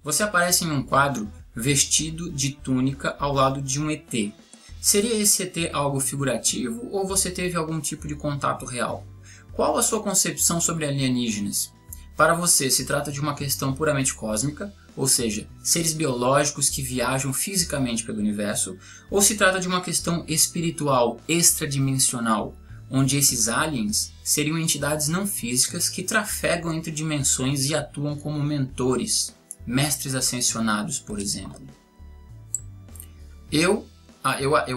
Você aparece em um quadro vestido de túnica ao lado de um ET. Seria esse ET algo figurativo ou você teve algum tipo de contato real? Qual a sua concepção sobre alienígenas? Para você, se trata de uma questão puramente cósmica, ou seja, seres biológicos que viajam fisicamente pelo universo, ou se trata de uma questão espiritual, extradimensional, onde esses aliens seriam entidades não físicas que trafegam entre dimensões e atuam como mentores, mestres ascensionados, por exemplo? Eu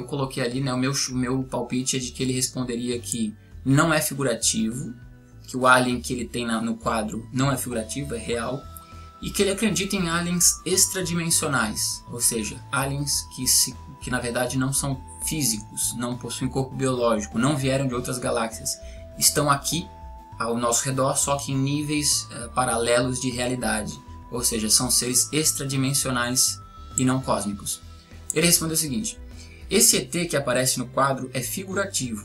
coloquei ali, né, o meu palpite é de que ele responderia que não é figurativo, que o alien que ele tem no quadro não é figurativo, é real, e que ele acredita em aliens extradimensionais, ou seja, aliens que na verdade não são físicos, não possuem corpo biológico, não vieram de outras galáxias, estão aqui ao nosso redor, só que em níveis paralelos de realidade, ou seja, são seres extradimensionais e não cósmicos. Ele respondeu o seguinte: esse ET que aparece no quadro é figurativo.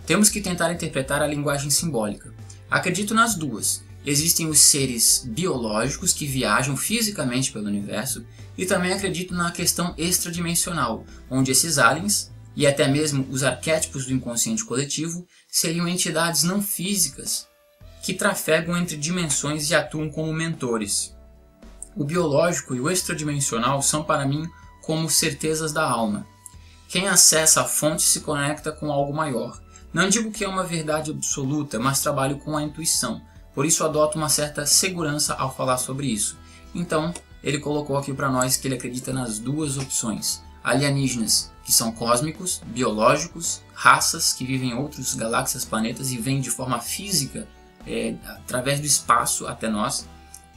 Temos que tentar interpretar a linguagem simbólica. Acredito nas duas. Existem os seres biológicos que viajam fisicamente pelo universo e também acredito na questão extradimensional, onde esses aliens, e até mesmo os arquétipos do inconsciente coletivo, seriam entidades não físicas que trafegam entre dimensões e atuam como mentores. O biológico e o extradimensional são para mim como certezas da alma. Quem acessa a fonte se conecta com algo maior. Não digo que é uma verdade absoluta, mas trabalho com a intuição. Por isso adoto uma certa segurança ao falar sobre isso. Então, ele colocou aqui para nós que ele acredita nas duas opções. Alienígenas, que são cósmicos, biológicos, raças que vivem em outras galáxias, planetas e vêm de forma física, através do espaço até nós.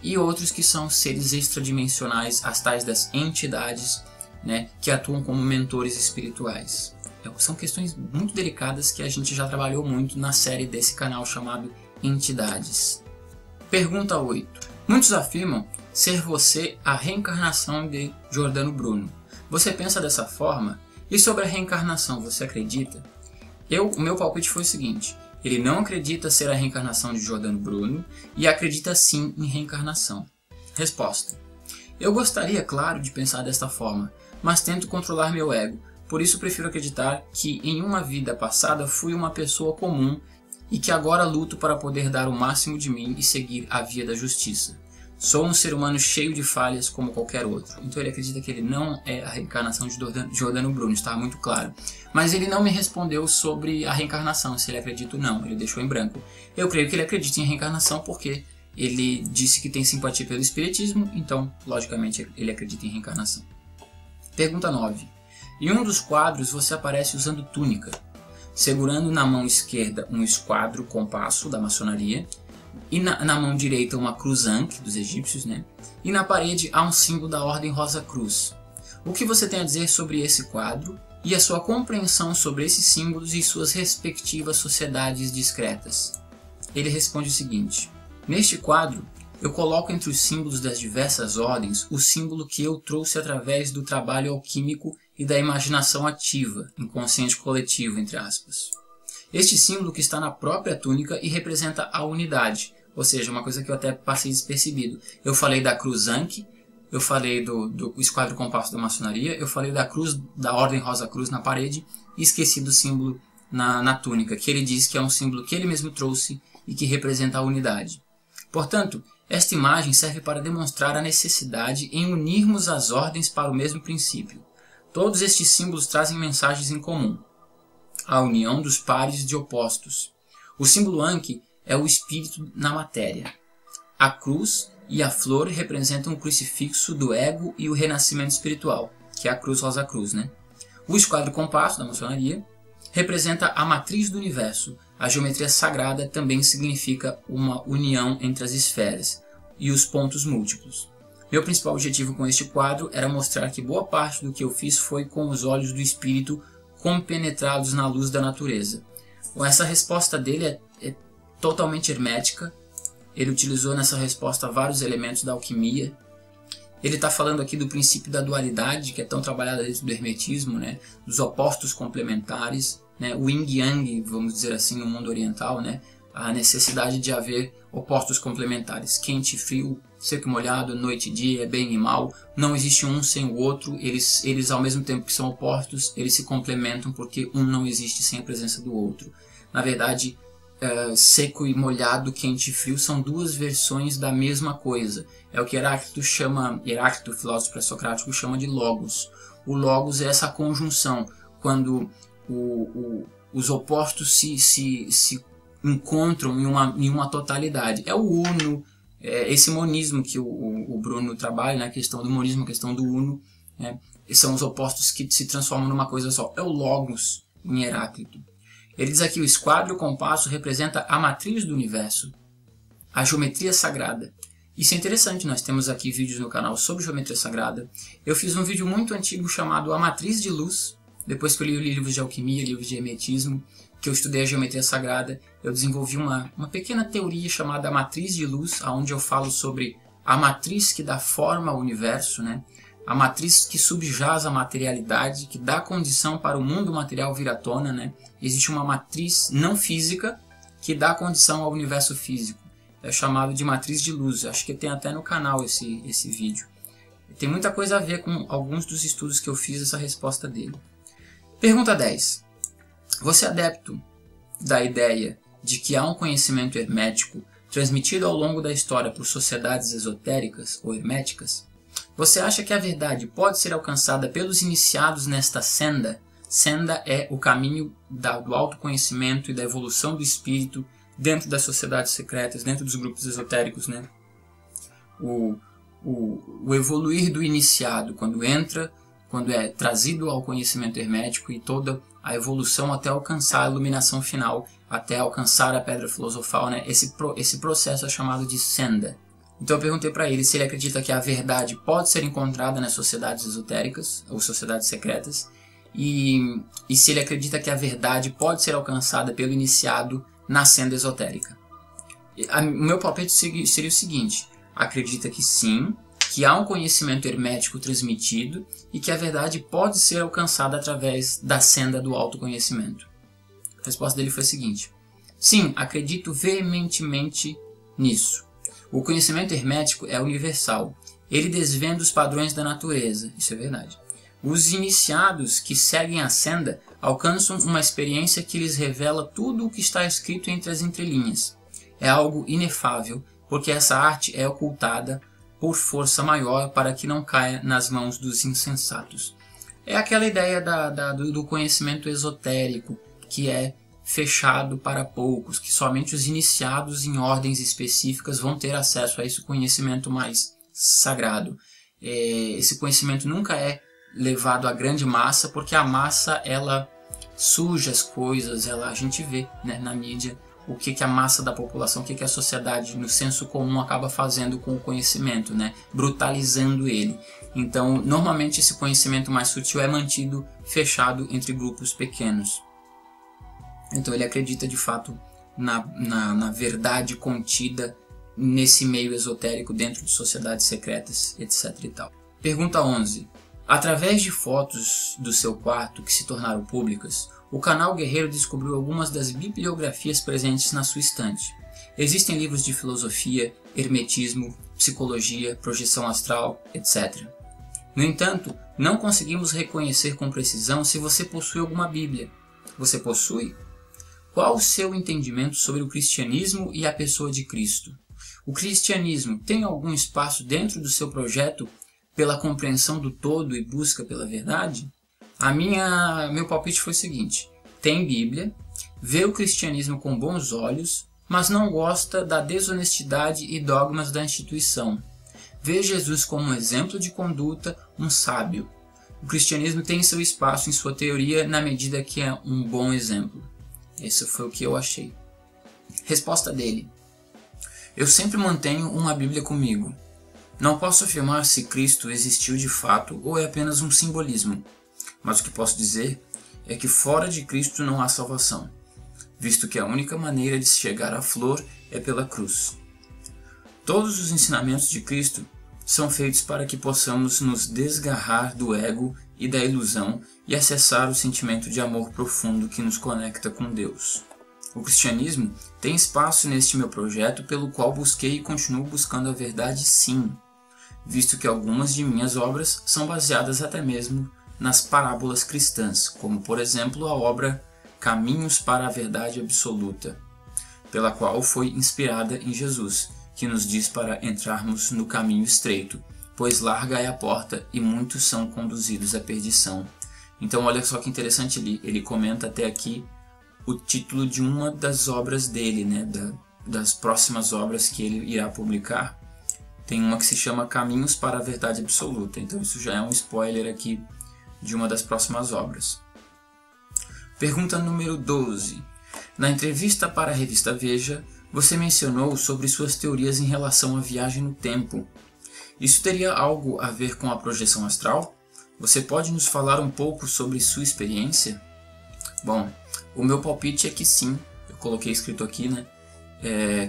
E outros que são seres extradimensionais, as tais das entidades, né, que atuam como mentores espirituais. São questões muito delicadas que a gente já trabalhou muito na série desse canal chamado Entidades. Pergunta 8. Muitos afirmam ser você a reencarnação de Giordano Bruno. Você pensa dessa forma? E sobre a reencarnação, você acredita? O meu palpite foi o seguinte: ele não acredita ser a reencarnação de Giordano Bruno e acredita sim em reencarnação. Resposta: eu gostaria, claro, de pensar desta forma, mas tento controlar meu ego. Por isso prefiro acreditar que em uma vida passada fui uma pessoa comum e que agora luto para poder dar o máximo de mim e seguir a via da justiça. Sou um ser humano cheio de falhas como qualquer outro. Então ele acredita que ele não é a reencarnação de Giordano Bruno, está muito claro. Mas ele não me respondeu sobre a reencarnação, se ele acredita ou não, ele deixou em branco. Eu creio que ele acredita em reencarnação porque ele disse que tem simpatia pelo espiritismo, então logicamente ele acredita em reencarnação. Pergunta 9. Em um dos quadros você aparece usando túnica, segurando na mão esquerda um esquadro compasso da maçonaria e na mão direita uma cruz Ankh dos egípcios, né? E na parede há um símbolo da Ordem Rosa Cruz. O que você tem a dizer sobre esse quadro e a sua compreensão sobre esses símbolos e suas respectivas sociedades discretas? Ele responde o seguinte: neste quadro eu coloco entre os símbolos das diversas ordens o símbolo que eu trouxe através do trabalho alquímico e da imaginação ativa, inconsciente coletivo, entre aspas. Este símbolo que está na própria túnica e representa a unidade, ou seja, uma coisa que eu até passei despercebido. Eu falei da cruz Ankh, eu falei do esquadro compasso da maçonaria, eu falei da cruz da Ordem Rosa Cruz na parede e esqueci do símbolo na túnica, que ele diz que é um símbolo que ele mesmo trouxe e que representa a unidade. Portanto, esta imagem serve para demonstrar a necessidade em unirmos as ordens para o mesmo princípio. Todos estes símbolos trazem mensagens em comum: a união dos pares de opostos. O símbolo Ankh é o espírito na matéria. A cruz e a flor representam o crucifixo do ego e o renascimento espiritual, que é a cruz Rosa Cruz, né? O esquadro compasso da maçonaria representa a matriz do universo. A geometria sagrada também significa uma união entre as esferas e os pontos múltiplos. Meu principal objetivo com este quadro era mostrar que boa parte do que eu fiz foi com os olhos do espírito compenetrados na luz da natureza. Essa resposta dele é totalmente hermética. Ele utilizou nessa resposta vários elementos da alquimia. Ele está falando aqui do princípio da dualidade, que é tão trabalhada dentro do hermetismo, né? Dos opostos complementares, né? O yin yang, vamos dizer assim, no mundo oriental, né? a necessidade de haver opostos complementares, quente e frio, seco e molhado, noite e dia, bem e mal. Não existe um sem o outro, eles ao mesmo tempo que são opostos, eles se complementam porque um não existe sem a presença do outro. Na verdade, seco e molhado, quente e frio são duas versões da mesma coisa. É o que Heráclito, filósofo pré-socrático, chama de logos. O logos é essa conjunção, quando os opostos se encontram em uma totalidade. É o uno, esse monismo que o Bruno trabalha, né? A questão do monismo, a questão do uno, né? São os opostos que se transformam numa coisa só. É o logos em Heráclito. Ele diz aqui: o esquadro e o compasso representa a matriz do universo, a geometria sagrada. Isso é interessante, nós temos aqui vídeos no canal sobre geometria sagrada. Eu fiz um vídeo muito antigo chamado A Matriz de Luz, depois que eu li livros de alquimia, livros de hermetismo, que eu estudei a geometria sagrada, eu desenvolvi uma pequena teoria chamada a matriz de luz, onde eu falo sobre a matriz que dá forma ao universo, né? A matriz que subjaz a materialidade, que dá condição para o mundo material vir à tona, né? Existe uma matriz não física que dá condição ao universo físico. É chamado de matriz de luz. Acho que tem até no canal esse vídeo. Tem muita coisa a ver com alguns dos estudos que eu fiz, essa resposta dele. Pergunta 10. Você é adepto da ideia de que há um conhecimento hermético transmitido ao longo da história por sociedades esotéricas ou herméticas? Você acha que a verdade pode ser alcançada pelos iniciados nesta senda? Senda é o caminho do autoconhecimento e da evolução do espírito dentro das sociedades secretas, dentro dos grupos esotéricos, né? O evoluir do iniciado, quando é trazido ao conhecimento hermético, e toda a evolução até alcançar a iluminação final, até alcançar a pedra filosofal, né? Esse processo é chamado de senda. Então eu perguntei para ele se ele acredita que a verdade pode ser encontrada nas sociedades esotéricas ou sociedades secretas, e se ele acredita que a verdade pode ser alcançada pelo iniciado na senda esotérica. O meu palpite seria o seguinte: acredita que sim, que há um conhecimento hermético transmitido e que a verdade pode ser alcançada através da senda do autoconhecimento. A resposta dele foi a seguinte: sim, acredito veementemente nisso. O conhecimento hermético é universal. Ele desvenda os padrões da natureza. Isso é verdade. Os iniciados que seguem a senda alcançam uma experiência que lhes revela tudo o que está escrito entre as entrelinhas. É algo inefável, porque essa arte é ocultada por força maior para que não caia nas mãos dos insensatos. É aquela ideia do conhecimento esotérico, que é fechado para poucos, que somente os iniciados em ordens específicas vão ter acesso a esse conhecimento mais sagrado. Esse conhecimento nunca é levado à grande massa, porque a massa ela suja as coisas, a gente vê, né, na mídia o que a massa da população, o que a sociedade no senso comum acaba fazendo com o conhecimento, né, brutalizando ele. Então normalmente esse conhecimento mais sutil é mantido fechado entre grupos pequenos. Então ele acredita de fato na verdade contida nesse meio esotérico dentro de sociedades secretas, etc. e tal. Pergunta 11. Através de fotos do seu quarto que se tornaram públicas, o canal Guerreiro descobriu algumas das bibliografias presentes na sua estante. Existem livros de filosofia, hermetismo, psicologia, projeção astral, etc. No entanto, não conseguimos reconhecer com precisão se você possui alguma Bíblia. Você possui? Qual o seu entendimento sobre o cristianismo e a pessoa de Cristo? O cristianismo tem algum espaço dentro do seu projeto pela compreensão do todo e busca pela verdade? Meu palpite foi o seguinte: tem Bíblia, vê o cristianismo com bons olhos, mas não gosta da desonestidade e dogmas da instituição. Vê Jesus como um exemplo de conduta, um sábio. O cristianismo tem seu espaço em sua teoria na medida que é um bom exemplo. Esse foi o que eu achei. Resposta dele: eu sempre mantenho uma Bíblia comigo. Não posso afirmar se Cristo existiu de fato ou é apenas um simbolismo, mas o que posso dizer é que fora de Cristo não há salvação, visto que a única maneira de se chegar à flor é pela cruz. Todos os ensinamentos de Cristo são feitos para que possamos nos desgarrar do ego e da ilusão e acessar o sentimento de amor profundo que nos conecta com Deus. O cristianismo tem espaço neste meu projeto, pelo qual busquei e continuo buscando a verdade, sim, visto que algumas de minhas obras são baseadas até mesmo nas parábolas cristãs, como por exemplo a obra Caminhos para a Verdade Absoluta, pela qual foi inspirada em Jesus, que nos diz para entrarmos no caminho estreito, pois larga é a porta e muitos são conduzidos à perdição. Então olha só que interessante ele comenta até aqui o título de uma das obras dele, né, das próximas obras que ele irá publicar. Tem uma que se chama Caminhos para a Verdade Absoluta, então isso já é um spoiler aqui de uma das próximas obras. Pergunta número 12. Na entrevista para a revista Veja, você mencionou sobre suas teorias em relação à viagem no tempo. Isso teria algo a ver com a projeção astral? Você pode nos falar um pouco sobre sua experiência? Bom, o meu palpite é que sim, eu coloquei escrito aqui, né,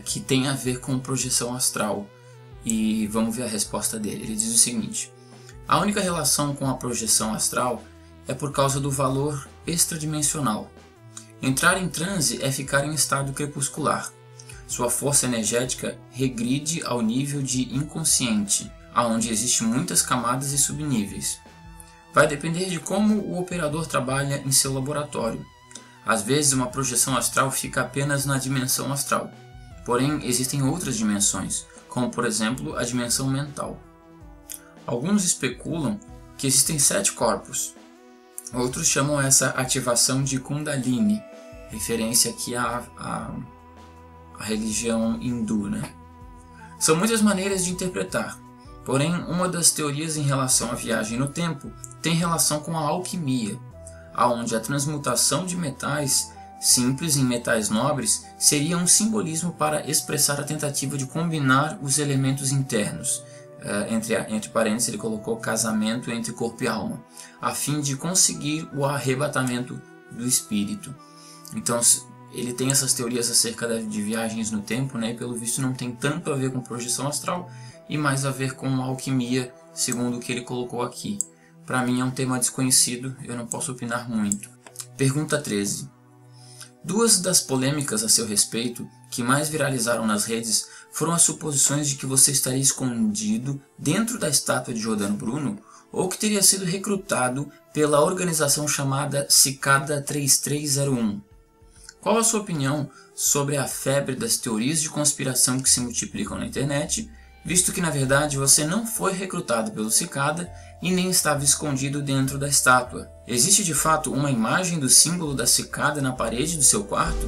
que tem a ver com projeção astral. E vamos ver a resposta dele. Ele diz o seguinte: a única relação com a projeção astral é por causa do valor extradimensional. Entrar em transe é ficar em estado crepuscular. Sua força energética regride ao nível de inconsciente, aonde existem muitas camadas e subníveis. Vai depender de como o operador trabalha em seu laboratório. Às vezes uma projeção astral fica apenas na dimensão astral, porém existem outras dimensões, como por exemplo a dimensão mental. Alguns especulam que existem 7 corpos. Outros chamam essa ativação de Kundalini, referência aqui à religião hindu, né? São muitas maneiras de interpretar, porém uma das teorias em relação à viagem no tempo tem relação com a alquimia, aonde a transmutação de metais simples em metais nobres seria um simbolismo para expressar a tentativa de combinar os elementos internos. Entre parênteses ele colocou casamento entre corpo e alma, a fim de conseguir o arrebatamento do espírito. Então ele tem essas teorias acerca de viagens no tempo, né, e pelo visto não tem tanto a ver com projeção astral e mais a ver com alquimia, segundo o que ele colocou aqui. Para mim é um tema desconhecido, eu não posso opinar muito. Pergunta 13. 2 das polêmicas a seu respeito que mais viralizaram nas redes foram as suposições de que você estaria escondido dentro da estátua de Giordano Bruno ou que teria sido recrutado pela organização chamada Cicada 3301. Qual a sua opinião sobre a febre das teorias de conspiração que se multiplicam na internet, visto que na verdade você não foi recrutado pelo Cicada e nem estava escondido dentro da estátua? Existe de fato uma imagem do símbolo da cicada na parede do seu quarto?